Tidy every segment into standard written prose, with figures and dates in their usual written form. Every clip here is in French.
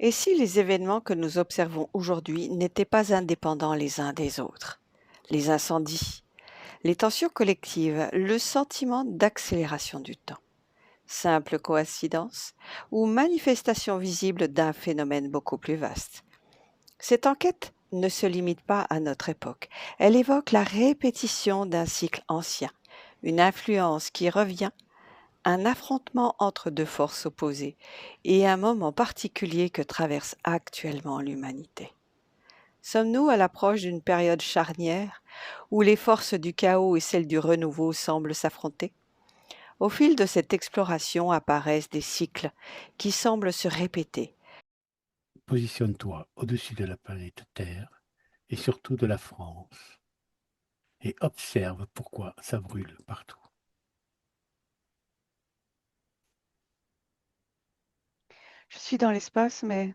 Et si les événements que nous observons aujourd'hui n'étaient pas indépendants les uns des autres? Les incendies, les tensions collectives, le sentiment d'accélération du temps. Simple coïncidence ou manifestation visible d'un phénomène beaucoup plus vaste? Cette enquête ne se limite pas à notre époque. Elle évoque la répétition d'un cycle ancien, une influence qui revient, un affrontement entre deux forces opposées et un moment particulier que traverse actuellement l'humanité. Sommes-nous à l'approche d'une période charnière où les forces du chaos et celles du renouveau semblent s'affronter? Au fil de cette exploration apparaissent des cycles qui semblent se répéter. Positionne-toi au-dessus de la planète Terre et surtout de la France et observe pourquoi ça brûle partout. Je suis dans l'espace, mais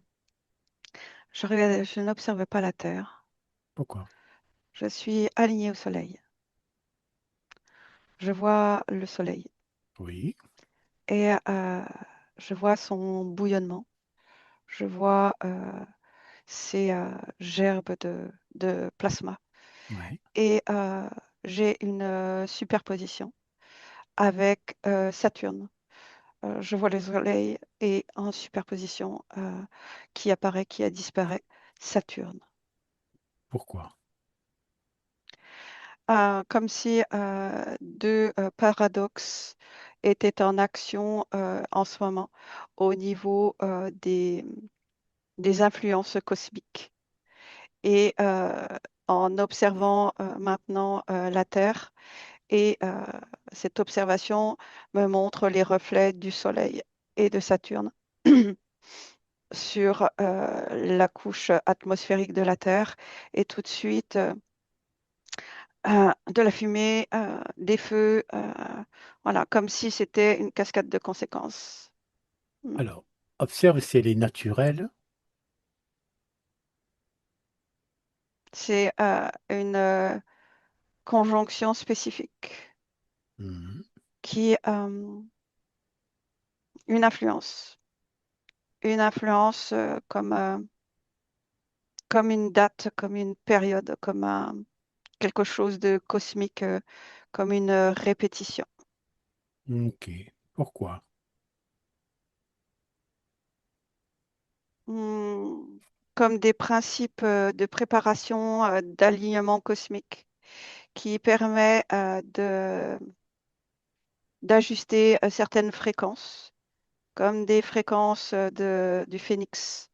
je n'observe pas la Terre. Pourquoi? Je suis alignée au Soleil. Je vois le Soleil Oui, et je vois son bouillonnement. Je vois ces gerbes de plasma. oui. Et j'ai une superposition avec Saturne. Je vois le Soleil et en superposition qui apparaît, qui a disparu, Saturne. Pourquoi? Comme si deux paradoxes étaient en action en ce moment au niveau des influences cosmiques. Et en observant maintenant la Terre, et cette observation me montre les reflets du Soleil et de Saturne sur la couche atmosphérique de la Terre, et tout de suite de la fumée, des feux, voilà, comme si c'était une cascade de conséquences. Mm. Alors, observe si elle est naturelle. C'est une conjonction spécifique Mhm. qui est une influence. Une influence comme une date, comme une période, comme quelque chose de cosmique, comme une répétition. Ok. Pourquoi? Hmm, Comme des principes de préparation, d'alignement cosmique qui permet d'ajuster certaines fréquences, comme des fréquences du phénix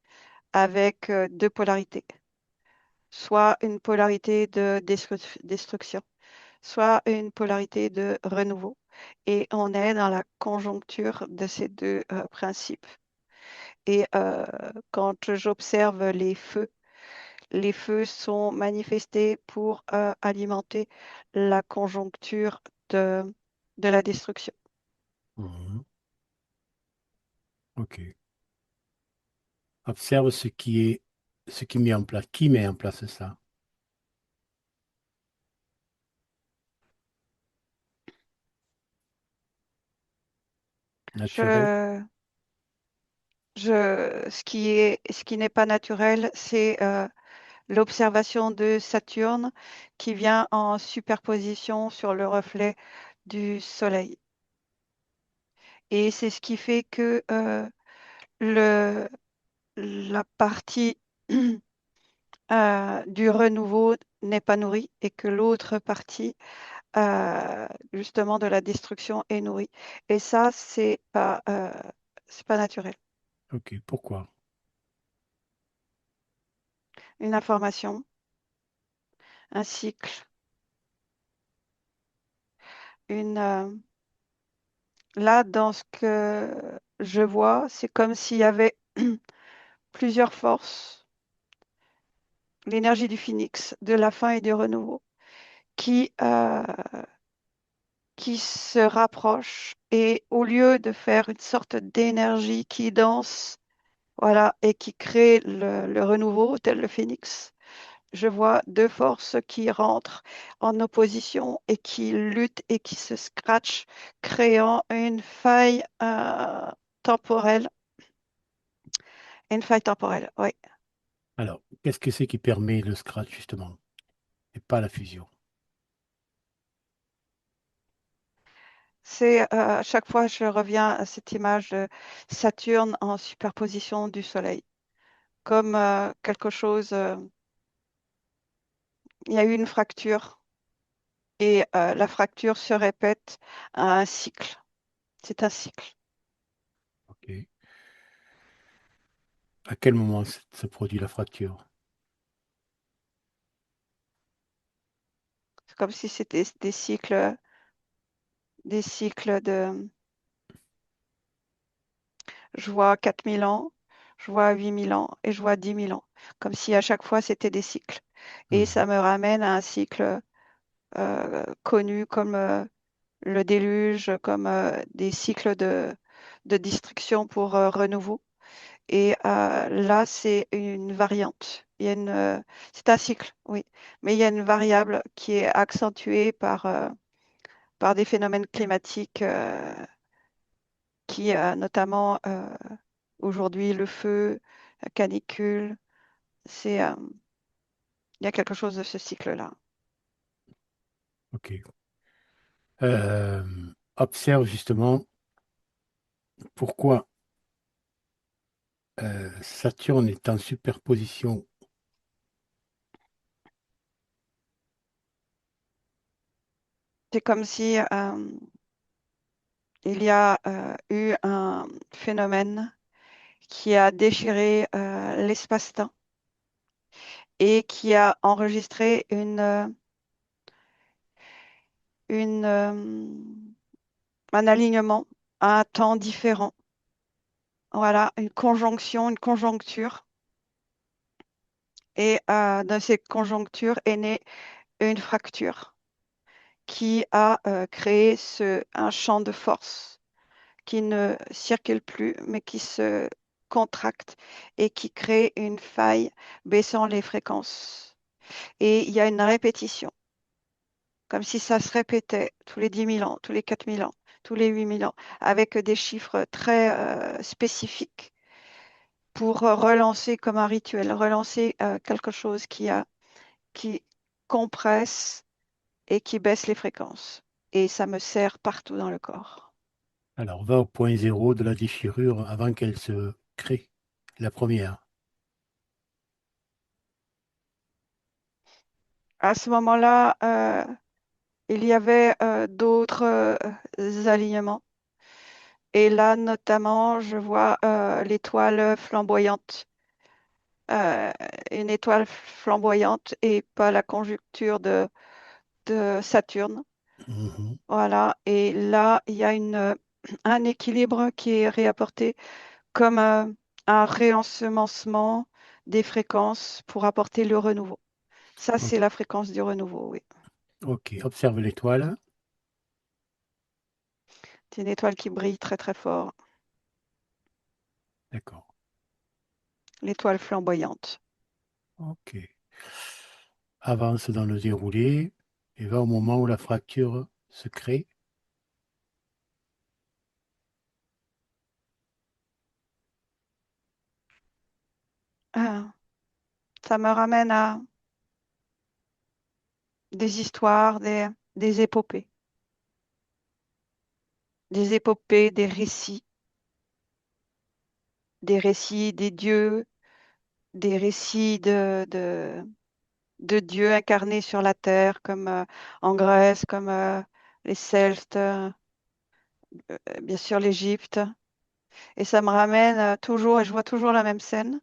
avec deux polarités, soit une polarité de destruction, soit une polarité de renouveau. Et on est dans la conjoncture de ces deux principes. Et quand j'observe les feux sont manifestés pour alimenter la conjoncture de la destruction. Mhm. Ok. Observe ce qui met en place. Qui met en place ça? Naturel? Je, ce qui n'est pas naturel, c'est l'observation de Saturne qui vient en superposition sur le reflet du Soleil. Et c'est ce qui fait que le, la partie du renouveau n'est pas nourrie et que l'autre partie, justement, de la destruction est nourrie. Et ça, c'est pas naturel. Ok. Pourquoi? Une information, un cycle, une, là, dans ce que je vois, c'est comme s'il y avait plusieurs forces, l'énergie du phénix, de la fin et du renouveau, qui, euh, qui se rapprochent et au lieu de faire une sorte d'énergie qui danse, voilà, et qui crée le renouveau, tel le phénix, je vois deux forces qui rentrent en opposition et qui luttent et qui se scratchent, créant une faille temporelle Une faille temporelle, oui. Alors, qu'est-ce que c'est qui permet le scratch, justement, et pas la fusion? C'est à chaque fois, je reviens à cette image de Saturne en superposition du Soleil, comme quelque chose. Il y a eu une fracture et la fracture se répète à un cycle. C'est un cycle. Ok. À quel moment se produit la fracture? C'est comme si c'était des cycles de. Je vois 4000 ans, je vois 8000 ans et je vois 10 000 ans, comme si à chaque fois c'était des cycles. Et Mhm. ça me ramène à un cycle connu comme le déluge, comme des cycles de destruction pour renouveau. Et là, c'est une variante. C'est un cycle, oui, mais il y a une variable qui est accentuée par des phénomènes climatiques qui, notamment aujourd'hui, le feu, la canicule, il y a quelque chose de ce cycle-là. Ok. Euh, Observe justement pourquoi Saturne est en superposition. C'est comme si il y a eu un phénomène qui a déchiré l'espace-temps et qui a enregistré un alignement à un temps différent. Voilà, une conjonction, une conjoncture. Et dans cette conjoncture est née une fracture qui a créé un champ de force qui ne circule plus, mais qui se contracte et qui crée une faille baissant les fréquences. Et il y a une répétition, comme si ça se répétait tous les 10 000 ans, tous les 4000 ans, tous les 8000 ans, avec des chiffres très spécifiques pour relancer comme un rituel, relancer quelque chose qui compresse et qui baisse les fréquences. Et ça me sert partout dans le corps. Alors, va au point zéro de la déchirure avant qu'elle se crée, la première. À ce moment-là, il y avait d'autres alignements. Et là, notamment, je vois l'étoile flamboyante. Euh, une étoile flamboyante et pas la conjoncture de Saturne. Mhm. Voilà. Et là, il y a un équilibre qui est réapporté comme un réensemencement des fréquences pour apporter le renouveau. Ça, Ok, c'est la fréquence du renouveau, oui. ok. Observe l'étoile. C'est une étoile qui brille très, très fort. D'accord. L'étoile flamboyante. Ok. Avance dans le déroulé et va au moment où la fracture se crée. Ah, ça me ramène à des histoires, des épopées, des récits des dieux, des récits de dieux incarnés sur la terre, comme en Grèce, comme les Celtes, bien sûr l'Égypte. Et ça me ramène toujours, et je vois toujours la même scène.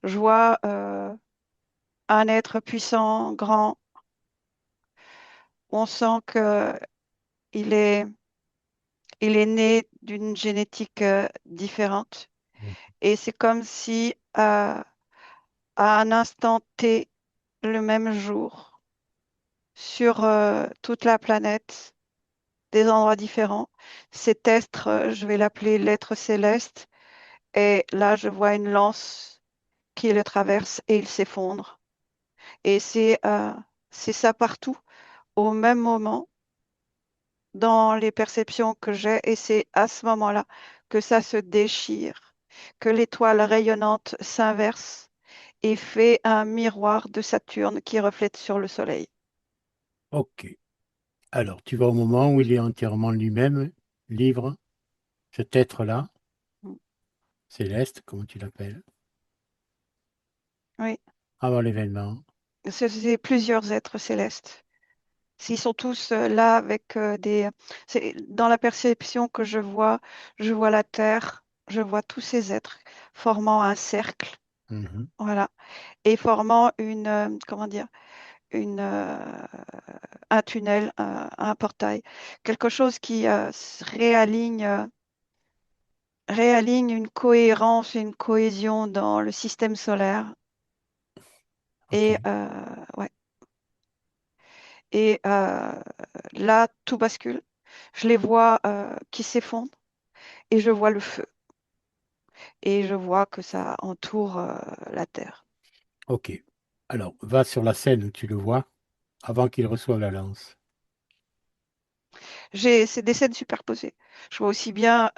Je vois un être puissant, grand. On sent que il est, il est né d'une génétique différente. Mhm. Et c'est comme si à un instant T, le même jour, sur toute la planète, des endroits différents, cet être, je vais l'appeler l'être céleste, et là, je vois une lance qui le traverse et il s'effondre. Et c'est ça partout, au même moment, dans les perceptions que j'ai, et c'est à ce moment-là que ça se déchire. que l'étoile rayonnante s'inverse et fait un miroir de Saturne qui reflète sur le Soleil. Ok. Alors, tu vas au moment où il est entièrement lui-même, libre, cet être-là, Mm. céleste, comme tu l'appelles, Oui, avant l'événement. c'est plusieurs êtres célestes. S'ils sont tous là avec dans la perception que je vois la Terre, je vois tous ces êtres formant un cercle, Mhm. voilà, et formant comment dire, une, un tunnel, un portail, quelque chose qui réaligne une cohérence, une cohésion dans le système solaire. Ok. Et ouais. Et là, tout bascule. Je les vois qui s'effondrent et je vois le feu. Et je vois que ça entoure la Terre. Ok. Alors, va sur la scène où tu le vois avant qu'il reçoive la lance. C'est des scènes superposées. Je vois aussi bien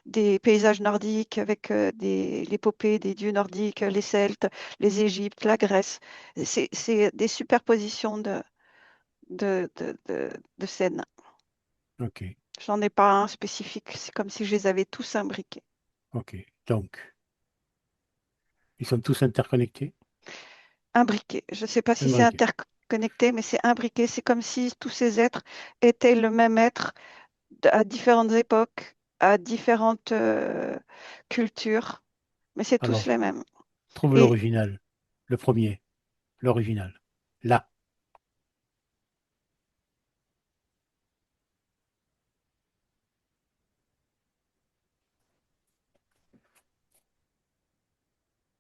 des paysages nordiques avec l'épopée des dieux nordiques, les Celtes, les Égyptes, la Grèce. C'est des superpositions de scènes. Ok. J'en ai pas un spécifique. C'est comme si je les avais tous imbriqués. Ok. Donc, ils sont tous interconnectés? Imbriqués. Je ne sais pas si c'est Imbriqués. interconnecté, mais c'est imbriqué. C'est comme si tous ces êtres étaient le même être à différentes époques, à différentes cultures, mais c'est tous Alors, les mêmes. trouve Et l'original. Le premier. L'original. Là.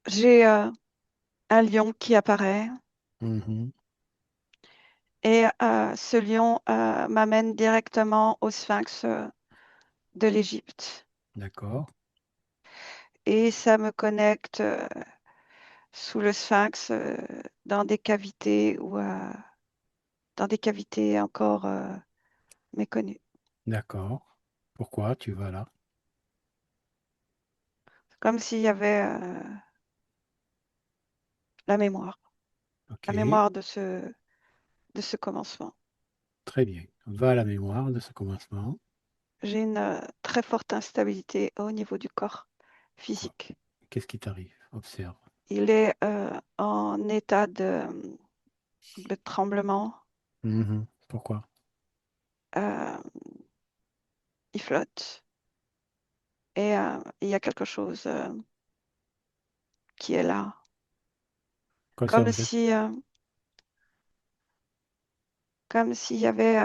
j'ai un lion qui apparaît, Mhm. et ce lion m'amène directement au sphinx de l'Égypte. D'accord. Et ça me connecte sous le sphinx dans des cavités ou dans des cavités encore méconnues. D'accord. Pourquoi tu vas là? Comme s'il y avait la Ok. la mémoire de ce commencement. Très bien. Va à la mémoire de ce commencement. J'ai une très forte instabilité au niveau du corps Pourquoi? physique. Qu'est-ce qui t'arrive? Observe. Il est en état de tremblement. Mhm. Pourquoi? euh, il flotte et il y a quelque chose qui est là. Comme Conserve cette... si, comme s'il y avait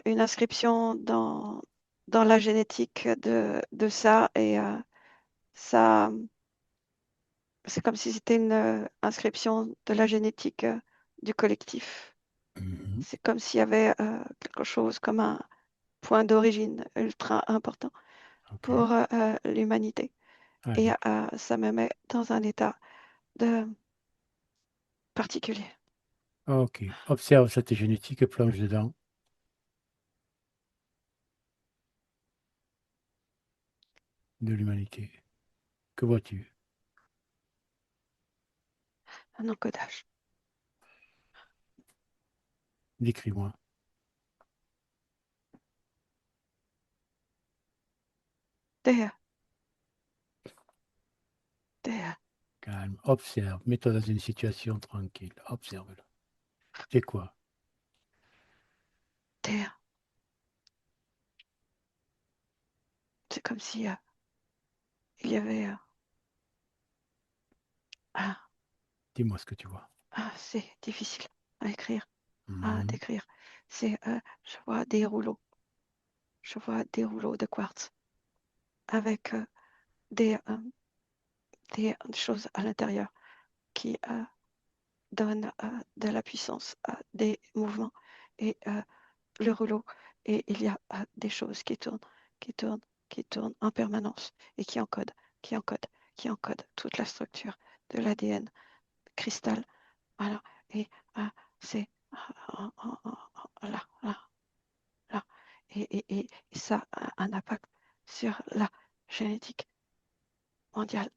une inscription dans la génétique de ça et ça, c'est comme si c'était une inscription de la génétique du collectif. Mhm. C'est comme s'il y avait quelque chose comme un point d'origine ultra important Ok. pour l'humanité. Et Allez. ça me met dans un état de particulier. Ok. Observe cette génétique, plonge dedans de l'humanité. Que vois-tu? Un encodage. Décris-moi. Des, des, Calme. Observe. Mets-toi dans une situation tranquille. Observe-le. C'est quoi? des. C'est comme si il y avait ah, Dis-moi ce que tu vois. c'est difficile à écrire, à Mhm. décrire. C'est je vois des rouleaux de quartz avec des, euh, des choses à l'intérieur qui donnent de la puissance à des mouvements et le rouleau et il y a des choses qui tournent, qui tournent, qui tournent en permanence et qui encodent, qui encodent, qui encodent toute la structure de l'ADN cristal. Voilà. Et c'est là, là, là. Et ça a un impact sur la génétique mondial.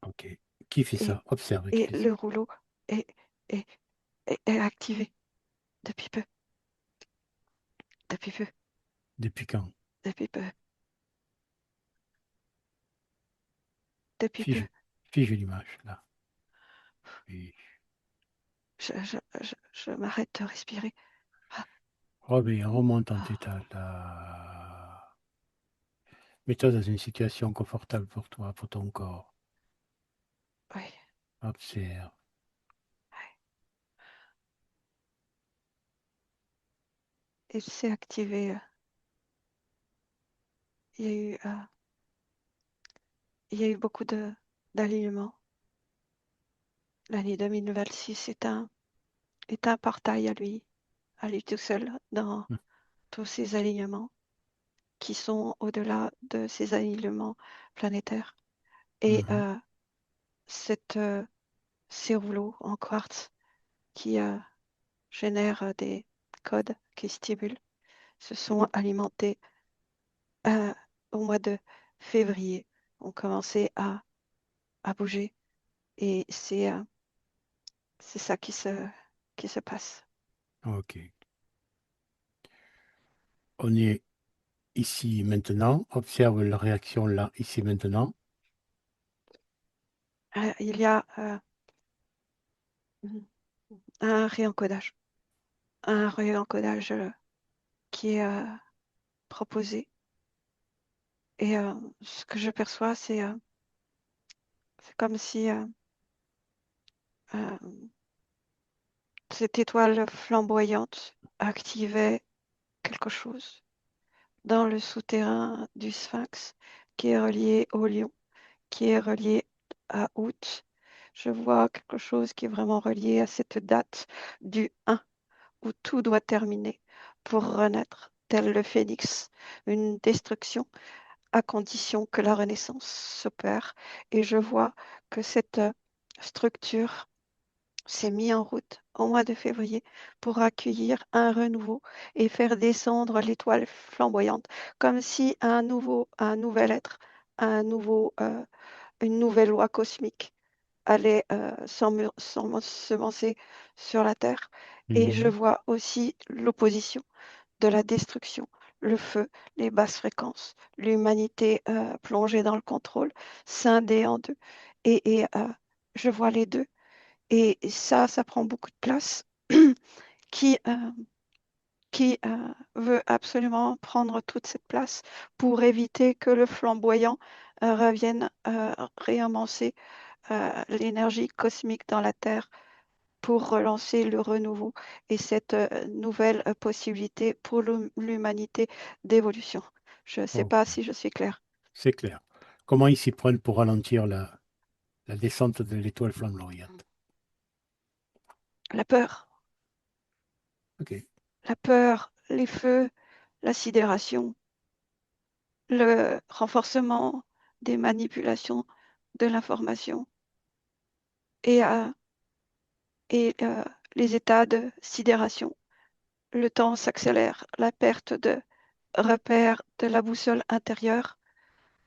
Ok. Qui fait Et, ça? Observe qui et fait ça. le rouleau est, est, est activé depuis peu, depuis peu, Depuis quand? depuis peu, depuis peu. Fige, fige l'image, là. Oui. Je m'arrête de respirer. Ah, Reviens, remonte en état, là. Mets-toi dans une situation confortable pour toi, pour ton corps. oui, Observe. oui. Il s'est activé. Il y a eu, il y a eu beaucoup d'alignements. L'année 2026 est un portail à lui tout seul dans Hmm. tous ces alignements qui sont au-delà de ces alignements planétaires. Et Mhm. cette, ces rouleaux en quartz qui génèrent des codes qui stimulent se sont alimentés au mois de février, ont commencé à bouger. Et c'est ça qui se passe. Ok. On est ici maintenant. Observe la réaction là, ici maintenant. Il y a un réencodage, un réencodage qui est proposé. Et ce que je perçois, c'est comme si euh, cette étoile flamboyante activait quelque chose dans le souterrain du Sphinx qui est relié au lion, qui est relié à août. Je vois quelque chose qui est vraiment relié à cette date du 1 où tout doit terminer pour renaître, tel le phénix, une destruction à condition que la renaissance s'opère. Et je vois que cette structure s'est mise en route au mois de février pour accueillir un renouveau et faire descendre l'étoile flamboyante, comme si un nouvel être, une nouvelle loi cosmique allait s'ensemencer sur la Terre. Et je Mhm. vois aussi l'opposition de la destruction, le feu, les basses fréquences, l'humanité plongée dans le contrôle, scindée en deux. Et je vois les deux. Et ça prend beaucoup de place. Qui, veut absolument prendre toute cette place pour éviter que le flamboyant revienne réamancer l'énergie cosmique dans la Terre pour relancer le renouveau et cette nouvelle possibilité pour l'humanité d'évolution. Je ne sais Ok. pas si je suis claire. C'est clair. Comment ils s'y prennent pour ralentir la descente de l'étoile flamboyante? La Ok. peur, les feux, la sidération, le renforcement des manipulations de l'information et, euh, et les états de sidération. Le temps s'accélère, la perte de repère de la boussole intérieure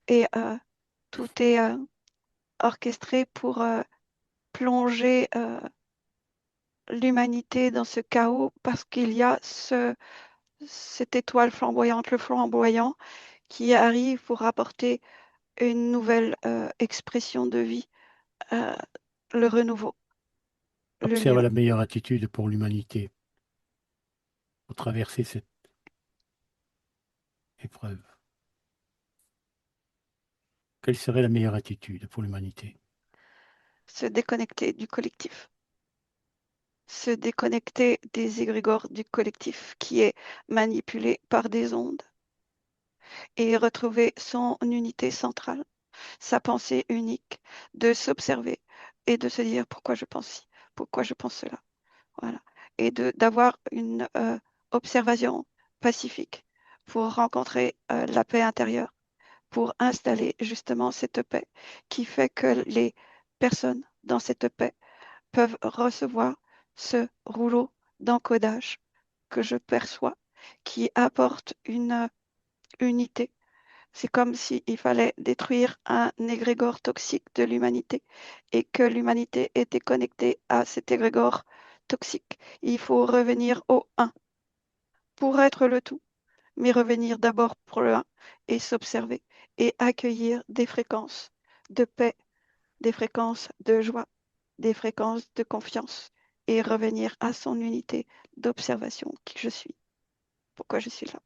et tout est orchestré pour plonger l'humanité dans ce chaos parce qu'il y a cette étoile flamboyante, le flamboyant, qui arrive pour apporter une nouvelle expression de vie, euh, le renouveau, le Observe lion. la meilleure attitude pour l'humanité pour traverser cette épreuve. Quelle serait la meilleure attitude pour l'humanité? Se déconnecter du collectif, se déconnecter des égrégores du collectif qui est manipulé par des ondes et retrouver son unité centrale, sa pensée unique, de s'observer et de se dire pourquoi je pense ci, pourquoi je pense cela. Voilà. Et d'avoir une observation pacifique pour rencontrer la paix intérieure, pour installer justement cette paix qui fait que les personnes dans cette paix peuvent recevoir ce rouleau d'encodage que je perçois, qui apporte une unité, C'est comme s'il fallait détruire un égrégore toxique de l'humanité et que l'humanité était connectée à cet égrégore toxique. Il faut revenir au un pour être le tout, mais revenir d'abord pour le un et s'observer et accueillir des fréquences de paix, des fréquences de joie, des fréquences de confiance et revenir à son unité d'observation qui je suis. Pourquoi je suis là?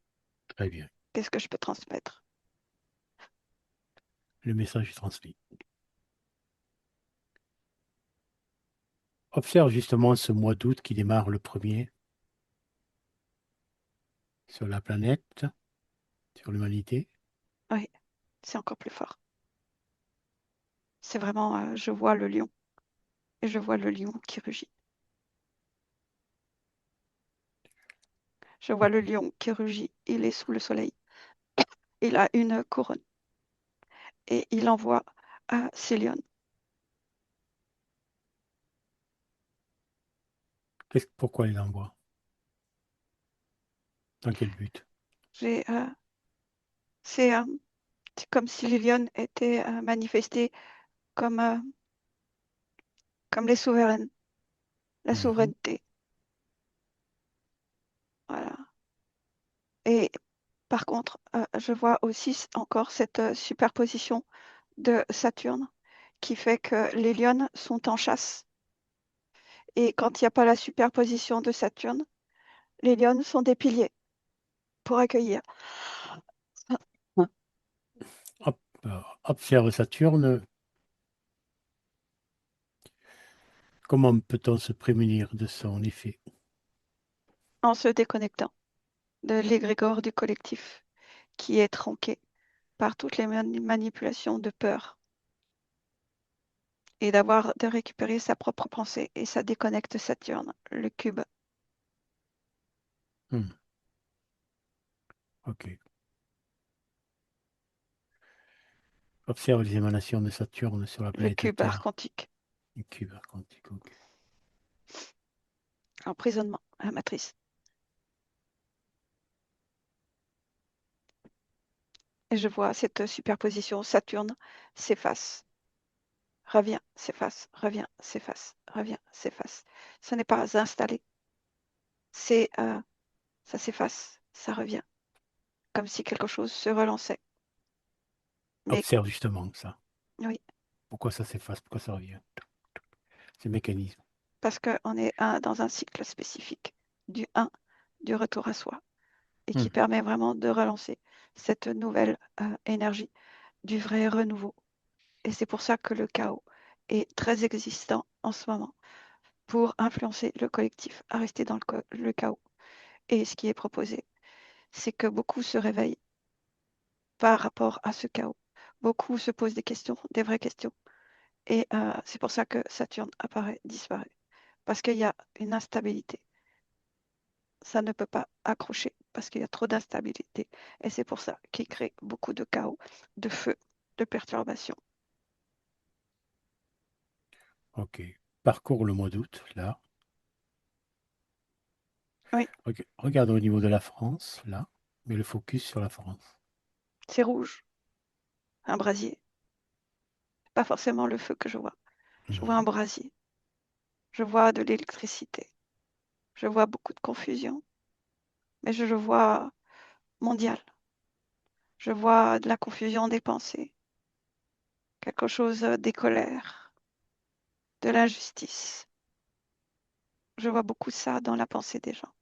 Très bien. Qu'est-ce que je peux transmettre? Le message est transmis. Observe justement ce mois d'août qui démarre le 1er sur la planète, sur l'humanité. Oui, c'est encore plus fort. C'est vraiment, je vois le lion et je vois le lion qui rugit. Je vois le lion qui rugit. Il est sous le soleil. Il a une couronne et il envoie à ses lions. Pourquoi il envoie? Dans quel but? J'ai, c'est c'est comme si les lions étaient manifestés comme, comme les souveraines, la Mhm. souveraineté. Voilà. Et par contre, je vois aussi encore cette superposition de Saturne qui fait que les lions sont en chasse. Et quand il n'y a pas la superposition de Saturne, les lions sont des piliers pour accueillir. Observe Saturne. Comment peut-on se prémunir de son effet? En se déconnectant de l'égrégore du collectif qui est tronqué par toutes les manipulations de peur et d'avoir de récupérer sa propre pensée et ça déconnecte Saturne, le cube. Hmm. Ok. Observe les émanations de Saturne sur la Le planète cube Terre. archontique, Le cube quantique. Ok. emprisonnement, la matrice. Et je vois cette superposition Saturne s'efface, revient, s'efface, revient, s'efface, revient, s'efface. Ce n'est pas installé, c'est ça s'efface, ça revient, comme si quelque chose se relançait. Mais Observe justement ça. oui, Pourquoi ça s'efface? Pourquoi ça revient? Ces mécanismes. parce qu'on est dans un cycle spécifique du un, du retour à soi, et Hmm. qui permet vraiment de relancer cette nouvelle énergie du vrai renouveau. Et c'est pour ça que le chaos est très existant en ce moment, pour influencer le collectif à rester dans le chaos. Et ce qui est proposé, c'est que beaucoup se réveillent par rapport à ce chaos. Beaucoup se posent des questions, des vraies questions. Et c'est pour ça que Saturne apparaît, disparaît. Parce qu'il y a une instabilité. Ça ne peut pas accrocher parce qu'il y a trop d'instabilité. Et c'est pour ça qu'il crée beaucoup de chaos, de feu, de perturbations. Ok. Parcours le mois d'août, là. Oui, Regarde au niveau de la France, là. Mets le focus sur la France. c'est rouge, un brasier. Pas forcément le feu que je vois. Je vois un Mhm. brasier. Je vois de l'électricité. Je vois beaucoup de confusion. Mais je le vois mondial. Je vois de la confusion des pensées. Quelque chose des colères, de l'injustice. Je vois beaucoup ça dans la pensée des gens.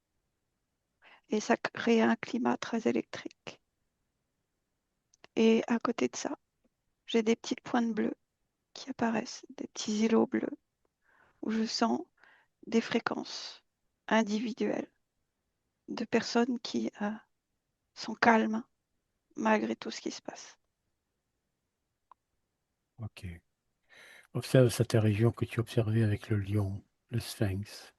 Et ça crée un climat très électrique. Et à côté de ça, j'ai des petites pointes bleues qui apparaissent, des petits îlots bleus, où je sens des fréquences individuelles de personnes qui sont calmes malgré tout ce qui se passe. Ok. Observe cette région que tu observais avec le lion, le sphinx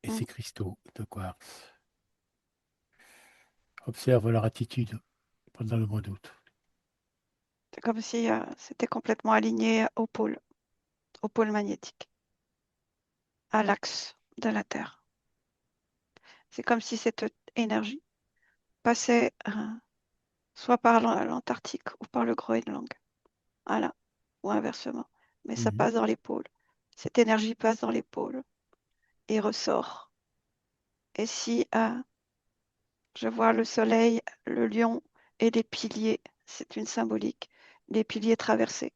et Mm. ses cristaux de quartz. Observe leur attitude pendant le mois d'août. C'est comme si c'était complètement aligné au pôle magnétique, à l'axe de la Terre. C'est comme si cette énergie passait. soit par l'Antarctique ou par le Groenland. Voilà, ou inversement. Mais ça Mhm. passe dans les pôles. Cette énergie passe dans les pôles et ressort. Et si je vois le soleil, le lion et les piliers, c'est une symbolique, les piliers traversés,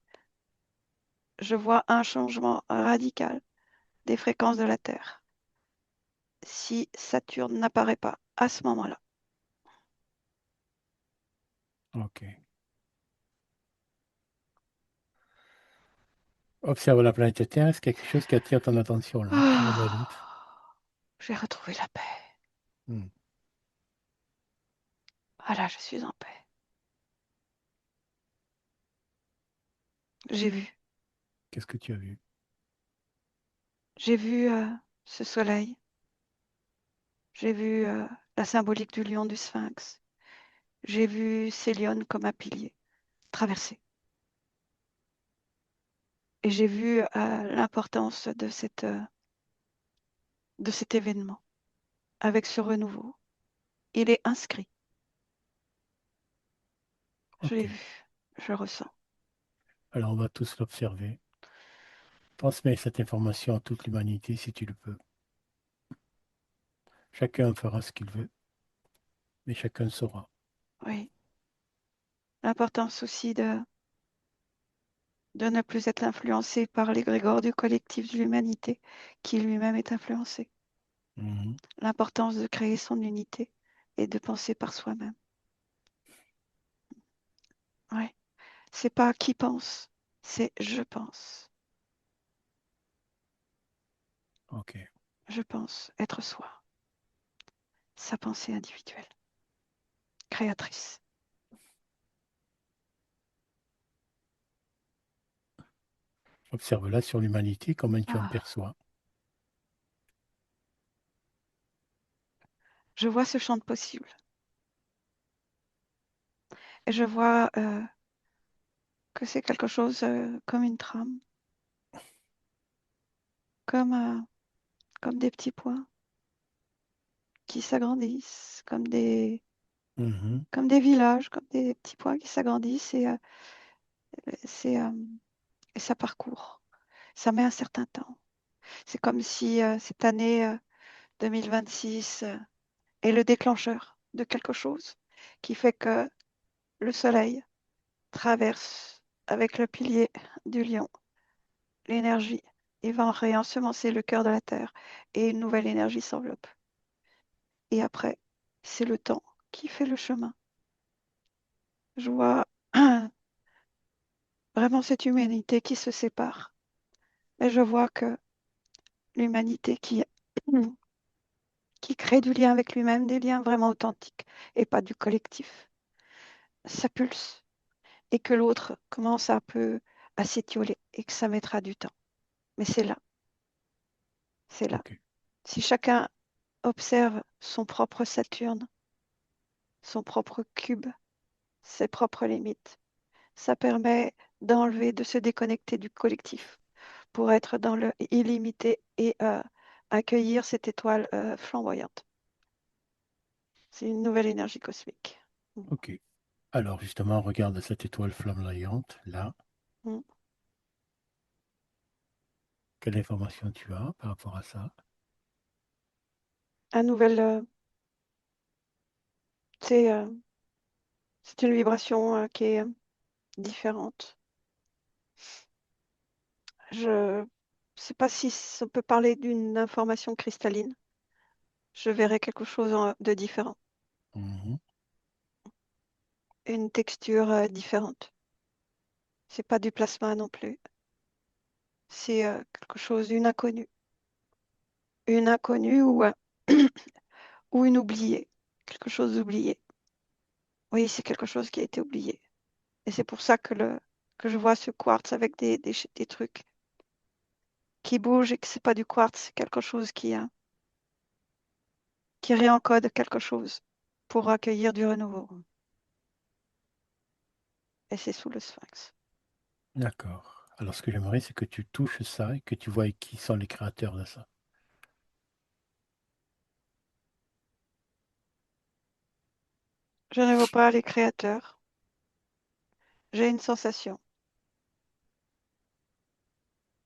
je vois un changement radical des fréquences de la Terre. Si Saturne n'apparaît pas à ce moment-là. Ok. Observe la planète Terre. Est-ce qu'il y a quelque chose qui attire ton attention là, dans le mois d'août? Ah, j'ai retrouvé la paix. Hmm. Voilà, je suis en paix. J'ai vu, Qu'est-ce que tu as vu? j'ai vu ce soleil. J'ai vu la symbolique du lion du sphinx. J'ai vu Célione comme un pilier traversé. Et j'ai vu l'importance de cet événement avec ce renouveau. Il est inscrit. Je l'ai Ok. vu. Je le ressens. Alors on va tous l'observer. Transmets cette information à toute l'humanité si tu le peux. Chacun fera ce qu'il veut, mais chacun saura. Oui. L'importance aussi de ne plus être influencé par l'égrégore du collectif de l'humanité qui lui-même est influencé. Mhm. L'importance de créer son unité et de penser par soi-même. Ouais. C'est pas qui pense, c'est je pense. Ok. Je pense être soi, sa pensée individuelle, créatrice. Observe-la sur l'humanité, comment tu en Ah, perçois. je vois ce champ de possible. Et je vois que c'est quelque chose comme une trame, comme, euh, comme des petits points qui s'agrandissent, Mhm. comme des villages, comme des petits points qui s'agrandissent c'est, euh, et ça parcourt. Ça met un certain temps. C'est comme si cette année 2026 est le déclencheur de quelque chose qui fait que le soleil traverse avec le pilier du lion l'énergie. Il va en réensemencer le cœur de la terre et une nouvelle énergie s'enveloppe. Et après, c'est le temps qui fait le chemin. Je vois vraiment cette humanité qui se sépare. Et je vois que l'humanité qui crée du lien avec lui-même, des liens vraiment authentiques et pas du collectif, ça pulse. Et que l'autre commence un peu à s'étioler et que ça mettra du temps. Mais c'est là, c'est là. Ok. Si chacun observe son propre Saturne, son propre cube, ses propres limites, ça permet d'enlever, de se déconnecter du collectif pour être dans le illimité et accueillir cette étoile flamboyante. C'est une nouvelle énergie cosmique. Mm. Ok. Alors justement, regarde cette étoile flamboyante, là. Mm. Quelle information tu as par rapport à ça? Un nouvel, c'est c'est une vibration qui est différente. Je ne sais pas si on peut parler d'une information cristalline. Je verrais quelque chose de différent, Mhm. une texture différente. C'est pas du plasma non plus. C'est quelque chose, une inconnue ou, ou une oubliée, quelque chose d'oublié. Oui, c'est quelque chose qui a été oublié. Et c'est pour ça que je vois ce quartz avec des trucs qui bougent et que c'est pas du quartz, c'est quelque chose qui réencode quelque chose pour accueillir du renouveau. Et c'est sous le sphinx. D'accord. Alors ce que j'aimerais, c'est que tu touches ça et que tu vois qui sont les créateurs de ça. Je ne vois pas les créateurs. J'ai une sensation.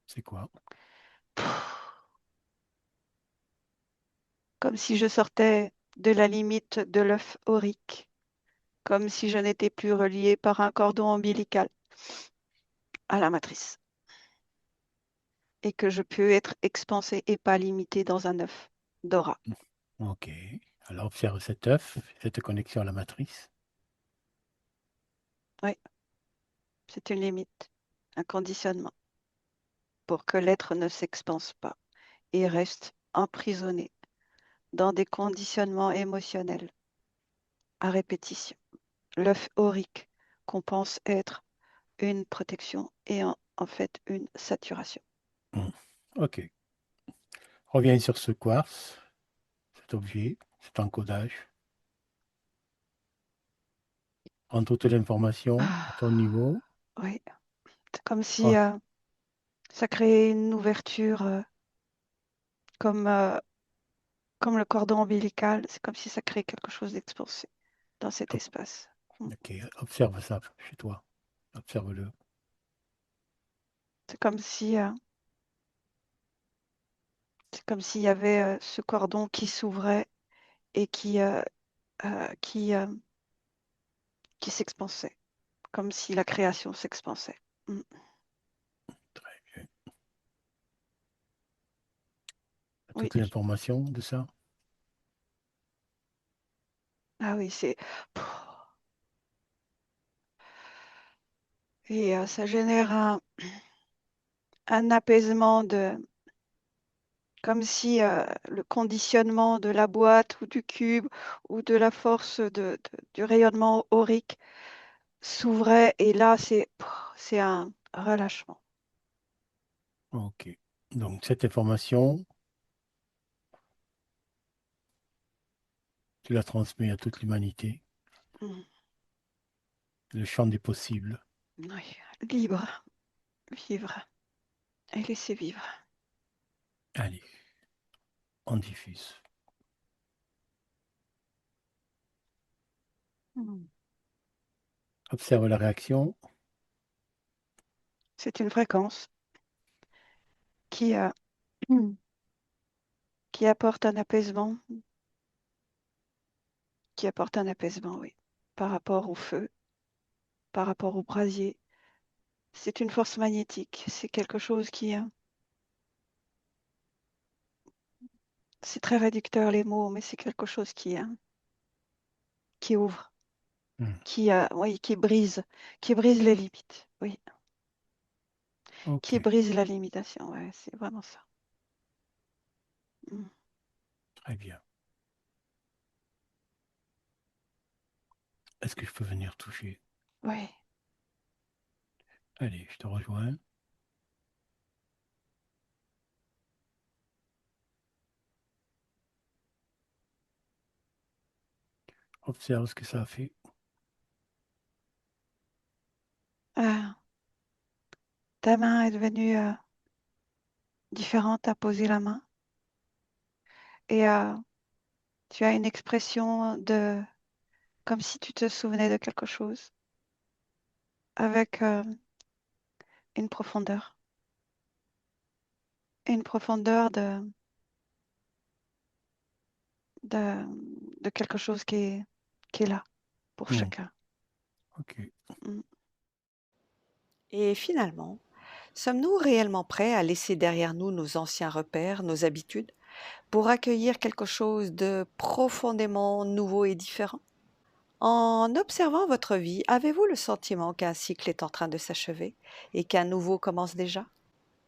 C'est quoi? Comme si je sortais de la limite de l'œuf aurique, comme si je n'étais plus reliée par un cordon ombilical à la matrice, et que je peux être expansée et pas limitée dans un œuf d'aura. Ok. Alors observe cet œuf, cette connexion à la matrice. Oui, c'est une limite, un conditionnement, pour que l'être ne s'expanse pas et reste emprisonné dans des conditionnements émotionnels à répétition. L'œuf aurique qu'on pense être une protection et en fait une saturation. Hmm. Ok. Reviens sur ce quartz, cet objet, cet encodage. Prends toute l'information à ton Ah, niveau. oui, c'est comme si Oh, ça créait une ouverture comme, comme le cordon ombilical, c'est comme si ça créait quelque chose d'expansé dans cet hop, espace. Mm. ok. Observe ça chez toi. Observe-le. C'est comme si, c'est comme s'il y avait ce cordon qui s'ouvrait et euh, qui, euh, qui s'expansait, comme si la création s'expansait. Mm. Très bien. Oui, Toute l'information de ça. ah oui, c'est. Et ça génère un apaisement comme si le conditionnement de la boîte ou du cube ou de la force du rayonnement aurique s'ouvrait et là, c'est un relâchement. Ok. Donc cette information, tu la transmets à toute l'humanité. Mm. Le champ des possibles. Oui, libre, vivre et laisser vivre. Allez, on diffuse. Mm. Observe la réaction. C'est une fréquence qui, mm, qui apporte un apaisement, oui, par rapport au feu, par rapport au brasier. C'est une force magnétique, c'est quelque chose c'est très réducteur les mots, mais c'est quelque chose qui ouvre, Hmm. oui, qui brise les limites, oui, Ok, qui brise la limitation, ouais, c'est vraiment ça. Mm. très bien. Est-ce que je peux venir toucher? Oui, Allez, je te rejoins. Observe ce que ça a fait. Ah, ta main est devenue différente à poser la main et tu as une expression comme si tu te souvenais de quelque chose avec une profondeur, une profondeur de, de quelque chose qui est là pour Hmm. chacun. Ok. Mm. Et finalement, sommes-nous réellement prêts à laisser derrière nous nos anciens repères, nos habitudes, pour accueillir quelque chose de profondément nouveau et différent? En observant votre vie, avez-vous le sentiment qu'un cycle est en train de s'achever et qu'un nouveau commence déjà?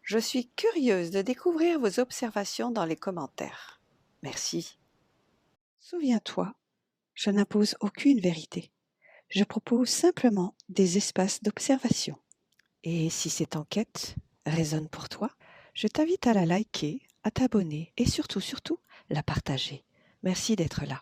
Je suis curieuse de découvrir vos observations dans les commentaires. Merci. Souviens-toi, je n'impose aucune vérité. Je propose simplement des espaces d'observation. Et si cette enquête résonne pour toi, je t'invite à la liker, à t'abonner et surtout, la partager. Merci d'être là.